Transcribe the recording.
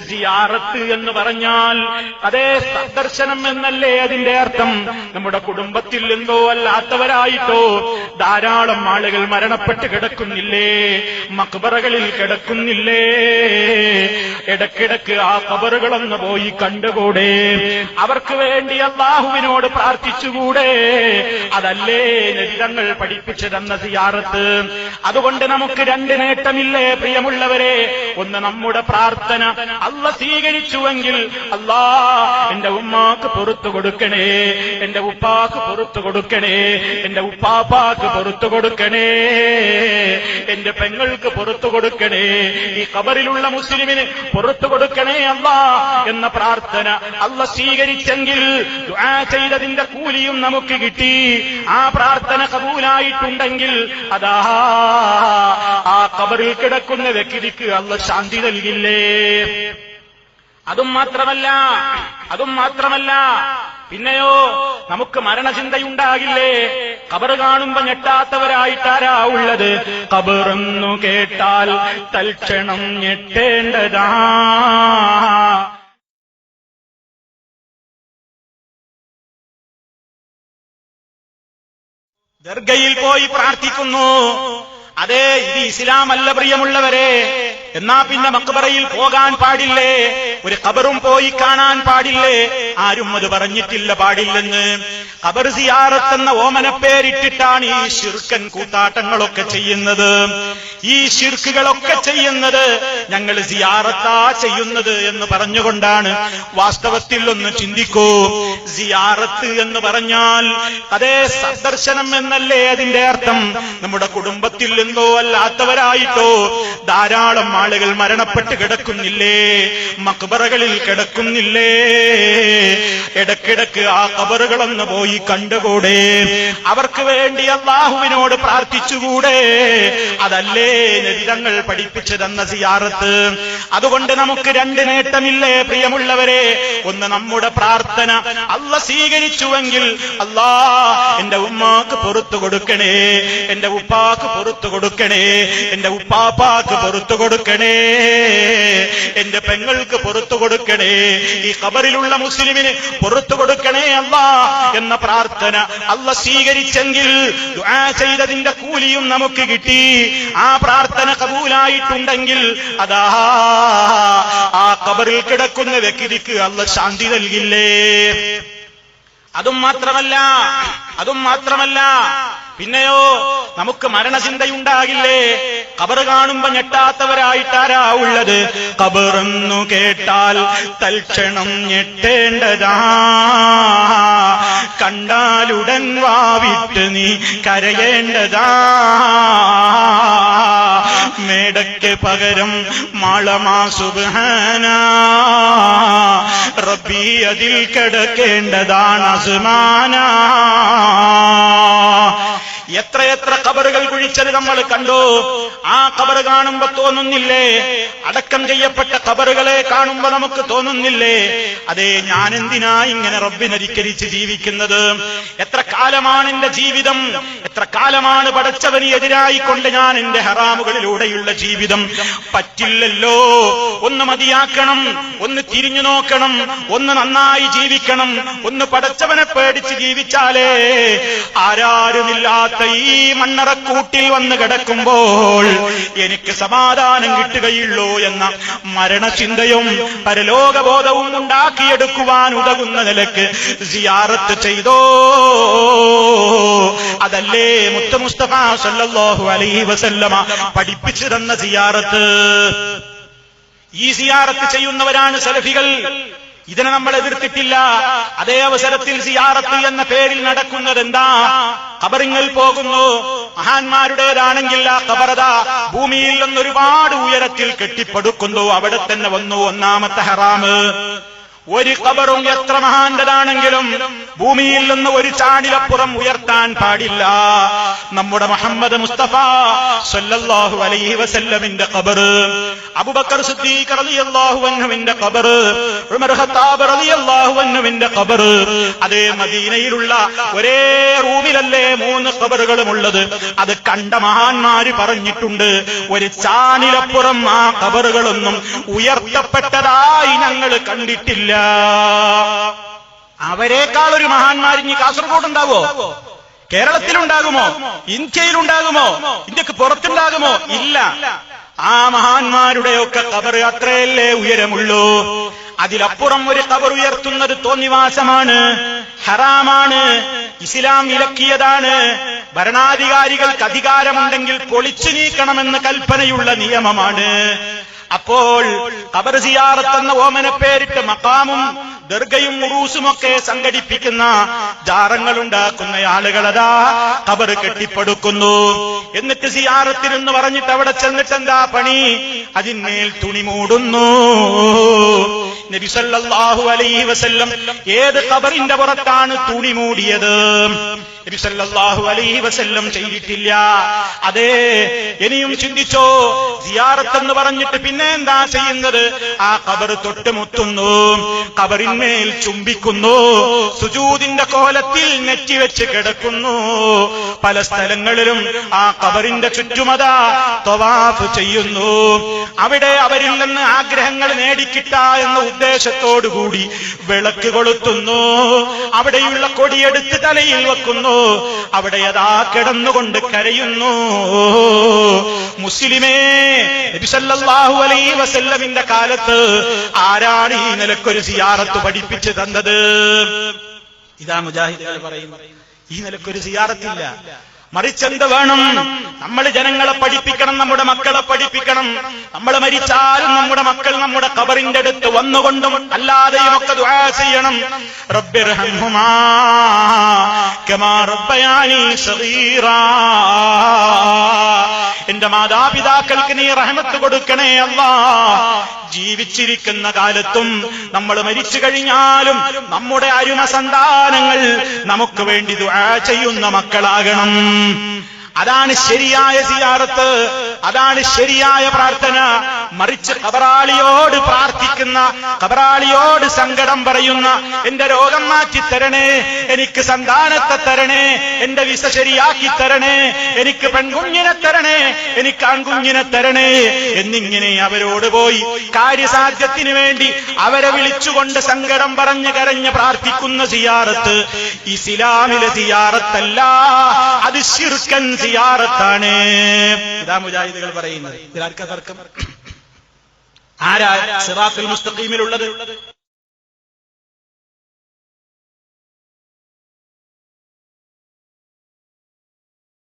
സിയാറത്ത് എന്ന് പറഞ്ഞാൽ അതേ സന്ദർശനം എന്നല്ലേ അതിന്റെ അർത്ഥം. നമ്മുടെ കുടുംബത്തിൽ എന്തോ അല്ലാത്തവരായിട്ടോ ധാരാളം ആളുകൾ മരണപ്പെട്ട് കിടക്കുന്നില്ലേ, മക്ബറകളിൽ കിടക്കുന്നില്ലേ. ഇടയ്ക്കിടയ്ക്ക് ആ ഖബറുകളൊന്ന് പോയി കണ്ടുകൂടെ? അവർക്ക് വേണ്ടി അല്ലാഹുവിനോട് പ്രാർത്ഥിച്ചുകൂടെ? അതല്ലേ നബി തങ്ങൾ പഠിപ്പിച്ചു തന്ന സിയാറത്ത്. അതുകൊണ്ട് നമുക്ക് രണ്ട് നേട്ടമില്ലേ പ്രിയമുള്ളവരെ? ഒന്ന്, നമ്മുടെ പ്രാർത്ഥന അല്ലാഹ് സ്വീകരിച്ചുവെങ്കിൽ അല്ലാ എന്റെ ഉമ്മാക്ക് പുറത്തു കൊടുക്കണേ, എന്റെ ഉപ്പാക്ക് പുറത്തു കൊടുക്കണേ, എന്റെ ഉപ്പാപ്പാക്ക് പുറത്തു കൊടുക്കണേ, എന്റെ പെങ്ങൾക്ക് പുറത്തു കൊടുക്കണേ, ഈ ഖബറിലുള്ള മുസ്ലിമിന് പുറത്തു കൊടുക്കണേ അല്ലാ എന്ന പ്രാർത്ഥന അല്ലാഹ് സ്വീകരിച്ചെങ്കിൽ ദുആ ചെയ്തതിന്റെ കൂലിയും നമുക്ക് കിട്ടി. ആ പ്രാർത്ഥന കബൂലായിട്ടുണ്ടെങ്കിൽ അതാ ആ ഖബറിൽ കിടക്കുന്ന വ്യക്തിക്ക് അല്ലാഹ് ശാന്തി നൽകില്ലേ. അതും മാത്രമല്ല പിന്നെയോ നമുക്ക് മരണചിന്തയുണ്ടാകില്ലേ? ഖബർ കാണുമ്പോ ഞെട്ടാത്തവരായിട്ടാരാ ഉള്ളത്? ഖബറെന്നു കേട്ടാൽ തൽക്ഷണം ഞെട്ടേണ്ടതാ. ദർഗയിൽ പോയി പ്രാർത്ഥിക്കുന്നു. അതെ, ഇത് ഇസ്ലാമല്ല പ്രിയമുള്ളവരെ. എന്നാ പിന്നെ മക്ബറയിൽ പോകാൻ പാടില്ലേ? ഒരു ഖബറും പോയി കാണാൻ പാടില്ലേ? ആരും അത് പറഞ്ഞിട്ടില്ല പാടില്ലെന്ന്. ഖബർ സിയാറത്ത് എന്ന ഓമനപ്പേരിട്ടിട്ടാണ് ഈ ശിർക്കൻ കൂത്താട്ടങ്ങളൊക്കെ ചെയ്യുന്നത്. ഈ ശിർക്കുകളൊക്കെ ചെയ്യുന്നത് ഞങ്ങൾ സിയാറത്താ ചെയ്യുന്നത് എന്ന് പറഞ്ഞുകൊണ്ടാണ്. വാസ്തവത്തിൽ ഒന്ന് ചിന്തിക്കൂ, സിയാറത്ത് എന്ന് പറഞ്ഞാൽ അതേ സന്ദർശനം എന്നല്ലേ അതിന്റെ അർത്ഥം. നമ്മുടെ കുടുംബത്തിൽ എന്തോ അല്ലാത്തവരായിട്ടോ ധാരാളം ആളുകൾ മരണപ്പെട്ട് കിടക്കുന്നില്ലേ, മക്ബറകളിൽ കിടക്കുന്നില്ലേ. ഇടയ്ക്കിടയ്ക്ക് ആ ഖബറുകളൊന്ന് പോയി കണ്ടുകൂടെ? അവർക്ക് വേണ്ടി അല്ലാഹുവിനോട് പ്രാർത്ഥിച്ചുകൂടെ? അതല്ലേ നബി തങ്ങൾ പഠിപ്പിച്ചു തന്ന സിയാറത്ത്. അതുകൊണ്ട് നമുക്ക് രണ്ട് നേട്ടമില്ലേ പ്രിയമുള്ളവരെ? ഒന്ന്, നമ്മുടെ പ്രാർത്ഥന അല്ലാഹ് സ്വീകരിച്ചുവെങ്കിൽ അല്ലാ എന്റെ ഉമ്മാക്ക് പുറത്തു കൊടുക്കണേ, എന്റെ ഉപ്പാക്ക് പുറത്തു കൊടുക്കണേ, എന്റെ ഉപ്പാപ്പാക്ക് പുറത്തു കൊടുക്കണേ, എന്റെ പെങ്ങൾക്ക് പുറത്തു കൊടുക്കണേ, ഈ ഖബറിലുള്ള മുസ്ലിമിന് പുറത്തു കൊടുക്കണേ അല്ലാ എന്ന പ്രാർത്ഥന അല്ലാഹ് സ്വീകരിച്ചെങ്കിൽ ദുആ ചെയ്തതിന്റെ കൂലിയും നമുക്ക് കിട്ടി. ആ പ്രാർത്ഥന കബൂലായിട്ടുണ്ടെങ്കിൽ അതാ ആ ഖബറിൽ കിടക്കുന്ന വ്യക്തിക്ക് അല്ലാഹ് ശാന്തി നൽകില്ലേ. അതും മാത്രമല്ല പിന്നെയോ നമുക്ക് മരണചിന്തയുണ്ടാകില്ലേ? ഖബർ കാണുമ്പോ ഞെട്ടാത്തവരായിട്ടാരാ ഉള്ളത്? ഖബറെന്നു കേട്ടാൽ തൽക്ഷണം ഞെട്ടേണ്ടതാ. കണ്ടാലുടൻ വാവിട്ട് നീ കരയേണ്ടതാ. മേടയ്ക്ക് പകരം മാളമാ സുബ്ഹാനാ റബ്ബി, അതിൽ കിടക്കേണ്ടതാണ് അസ്മാനാ. എത്രയെത്ര ഖബറുകൾ കുഴിച്ചത് നമ്മൾ കണ്ടു. ആ ഖബർ കാണുമ്പോ തോന്നുന്നില്ലേ? അടക്കം ചെയ്യപ്പെട്ട ഖബറുകളെ കാണുമ്പോ നമുക്ക് തോന്നുന്നില്ലേ? അതെ, ഞാൻ എന്തിനാ ഇങ്ങനെ റബ്ബിനെ ധിക്കരിച്ച് ജീവിക്കുന്നത്? എത്ര കാലമാണ് എന്റെ ജീവിതം? എത്ര കാലമാണ് പടച്ചവന് എതിരായിക്കൊണ്ട് ഞാൻ എന്റെ ഹറാമുകളിലൂടെയുള്ള ജീവിതം? പറ്റില്ലല്ലോ. ഒന്ന് മതിയാക്കണം, ഒന്ന് തിരിഞ്ഞു നോക്കണം, ഒന്ന് നന്നായി ജീവിക്കണം, ഒന്ന് പടച്ചവനെ പേടിച്ച് ജീവിച്ചാലേ ആരാരുമില്ലാത്ത ഈ മണ്ണറക്കൂട്ടിൽ വന്ന് കിടക്കുമ്പോൾ എനിക്ക് സമാധാനം കിട്ടുകയുള്ളൂ എന്ന മരണചിന്തയും പരലോകബോധവും ഉണ്ടാക്കിയെടുക്കുവാൻ ഉതകുന്ന നിലക്ക് സിയാറത്ത് ചെയ്തോ? അതല്ലേ മുത്ത് മുസ്തഫ സല്ലല്ലാഹു അലൈഹി വസല്ലമ പഠിപ്പിച്ചു തന്ന സിയാറത്ത്. ഈ സിയാറത്ത് ചെയ്യുന്നവരാണ് സലഫികൾ. ഇതിനെ നമ്മൾ എതിർത്തിട്ടില്ല. അതേ അവസരത്തിൽ സിയാറത്ത് എന്ന പേരിൽ നടക്കുന്നത് എന്താ? ഖബറിങ്ങൾ പോകുന്നു. മഹാന്മാരുടേതാണെങ്കിൽ ആ ഖബറത ഭൂമിയിൽ നിന്ന് ഒരുപാട് ഉയരത്തിൽ കെട്ടിപ്പടുക്കുന്നു. അവിടെ തന്നെ വന്നു ഒന്നാമത്തെ ഹറാമ്. ഒരു ഖബറും എത്ര മഹാന്റതാണെങ്കിലും ഭൂമിയിൽ നിന്ന് ഒരു ചാണിലപ്പുറം ഉയർത്താൻ പാടില്ല. നമ്മുടെ മുഹമ്മദ് മുസ്തഫ സല്ലല്ലാഹു അലൈഹി വസല്ലമിന്റെ ഖബർ, അബൂബക്കർ സിദ്ദീഖ് റളിയല്ലാഹു അൻഹുവിന്റെ ഖബർ, ഉമർ ഖത്താബ് റളിയല്ലാഹു അൻഹുവിന്റെ ഖബർ, അതേ മദീനയിലുള്ള ഒരേ റൂമിലല്ലേ 3 ഖബറുകളും ഉള്ളത്. അത് കണ്ട മഹാന്മാര് പറഞ്ഞിട്ടുണ്ട്, ഒരു ചാണിലപ്പുറം ആ ഖബറുകളൊന്നും ഉയർത്തപ്പെട്ടതായി ഞങ്ങൾ കണ്ടിട്ടില്ല. അവരെക്കാൾ ഒരു മഹാന്മാർ ഇനി കാസർഗോഡ് ഉണ്ടാവോ? കേരളത്തിലുണ്ടാകുമോ? ഇന്ത്യയിലുണ്ടാകുമോ? ഇന്ത്യക്ക് പുറത്തുണ്ടാകുമോ? ഇല്ല. ആ മഹാന്മാരുടെയൊക്കെ ഖബർ അത്രയല്ലേ ഉയരമുള്ളൂ. അതിലപ്പുറം ഒരു ഖബർ ഉയർത്തുന്നത് തോന്നിവാസമാണ്, ഹറാമാണ്, ഇസ്ലാം വിലക്കിയതാണ്. ഭരണാധികാരികൾക്ക് അധികാരമുണ്ടെങ്കിൽ പൊളിച്ചു നീക്കണമെന്ന് കൽപ്പനയുള്ള നിയമമാണ്. അപ്പോൾ ഖബർ സിയാറത്ത് എന്ന ഓമന പേരിട്ട് മഖാമും ദർഗയും ഉറൂസുമൊക്കെ സംഘടിപ്പിക്കുന്ന ജാറങ്ങളുണ്ടാക്കുന്ന ആളുകളതാ ഖബർ കെട്ടിപ്പടുക്കുന്നു. എന്നിട്ട് സിയാറത്തിനെന്ന് പറഞ്ഞിട്ട് അവിടെ ചെന്നിട്ട് എന്താ പണി? അതിന്മേൽ തുണി മൂടുന്നു. നബി സല്ലല്ലാഹു അലൈഹി വസല്ലം ഏത് ഖബറിന്റെ പുറത്താണ് തുണി മൂടിയത്? നബി സല്ലല്ലാഹു അലൈഹി വസല്ലം ചെയ്തിട്ടില്ല. അതേ, ഇനിയും ചിന്തിച്ചോ. സിയാറത്ത് എന്ന് പറഞ്ഞിട്ട് പിന്നെ എന്താ ചെയ്യുന്നത്? ആ ഖബർ തൊട്ടുമുത്തുന്നു, ഖബറിന്മേൽ ചുംബിക്കുന്നു, സുജൂദിന്റെ കോലത്തിൽ നെറ്റിവെച്ച് കിടക്കുന്നു. പല സ്ഥലങ്ങളിലും ആ ഖബറിന്റെ ചുറ്റുമതാ തവാഫ് ചെയ്യുന്നു. അവിടെ അവരിൽ നിന്ന് ആഗ്രഹങ്ങൾ നേടിക്കിട്ട എന്ന ഉദ്ദേശത്തോടുകൂടി വിളക്ക് കൊളുത്തുന്നു. അവിടെയുള്ള കൊടിയെടുത്ത് തലയിൽ വെക്കുന്നു. അവിടെ അതാ കിടന്നുകൊണ്ട് കരയുന്നു. മുസ്ലിമേ, നബി സല്ലല്ലാഹു അലൈഹി വസല്ലമിന്റെ കാലത്ത് ആരാണ് ഈ നിലക്കൊരു സിയാറത്ത് പഠിപ്പിച്ചു തന്നത്? ഇതാ മുജാഹിദുകൾ പറയുന്നത്. ഈ നിലക്കൊരു സിയാറത്തില്ല. മറിച്ചെന്ത് വേണം? നമ്മൾ ജനങ്ങളെ പഠിപ്പിക്കണം, നമ്മുടെ മക്കളെ പഠിപ്പിക്കണം. നമ്മൾ മരിച്ചാലും നമ്മുടെ മക്കൾ നമ്മുടെ ഖബറിന്റെ അടുത്ത് വന്നുകൊണ്ടും അല്ലാതെയും ഒക്കെ ദുആ ചെയ്യണം. റബ്ബിർഹംഹുമാ കമാ റബ്ബയാനി സഗീറാ. എന്റെ മാതാപിതാക്കൾക്ക് നീ റഹ്മത്ത് കൊടുക്കണേ അല്ലാഹ്. ജീവിച്ചിരിക്കുന്ന കാലത്തും നമ്മൾ മരിച്ചു കഴിഞ്ഞാലും നമ്മുടെ അരുമ സന്താനങ്ങൾ നമുക്ക് വേണ്ടി ദുആ ചെയ്യുന്ന മക്കളാകണം. അതാണ് ശരിയായ സിയാറത്ത്, അതാണ് ശരിയായ പ്രാർത്ഥന. മറിച്ച് ഖബറാളിയോട് പ്രാർത്ഥിക്കുന്ന, ഖബറാളിയോട് സങ്കടം പറയുന്ന, എന്റെ രോഗം മാറ്റി തരണേ, എനിക്ക് സന്താനത്തെ തരണേ, എന്റെ വിസ ശരിയാക്കി തരണേ, എനിക്ക് പെൺകുഞ്ഞിനെ തരണേ, എനിക്ക് ആൺകുഞ്ഞിനെ തരണേ എന്നിങ്ങനെ അവരോട് പോയി കാര്യസാധ്യത്തിന് വേണ്ടി അവരെ വിളിച്ചുകൊണ്ട് സങ്കടം പറഞ്ഞ് കരഞ്ഞ് പ്രാർത്ഥിക്കുന്ന സിയാറത്ത് ഇസ്ലാമിലെ സിയാറത്തല്ല, അത് ശിർക്കൻ സിയാറത്താണ്. ഇതാ മുജാഹിദുകൾ പറയുന്നത്. ഇതിലാർക്കാ തർക്കം? ആരാ സിറാത്തുൽ മുസ്തഖീമിലുള്ളത്?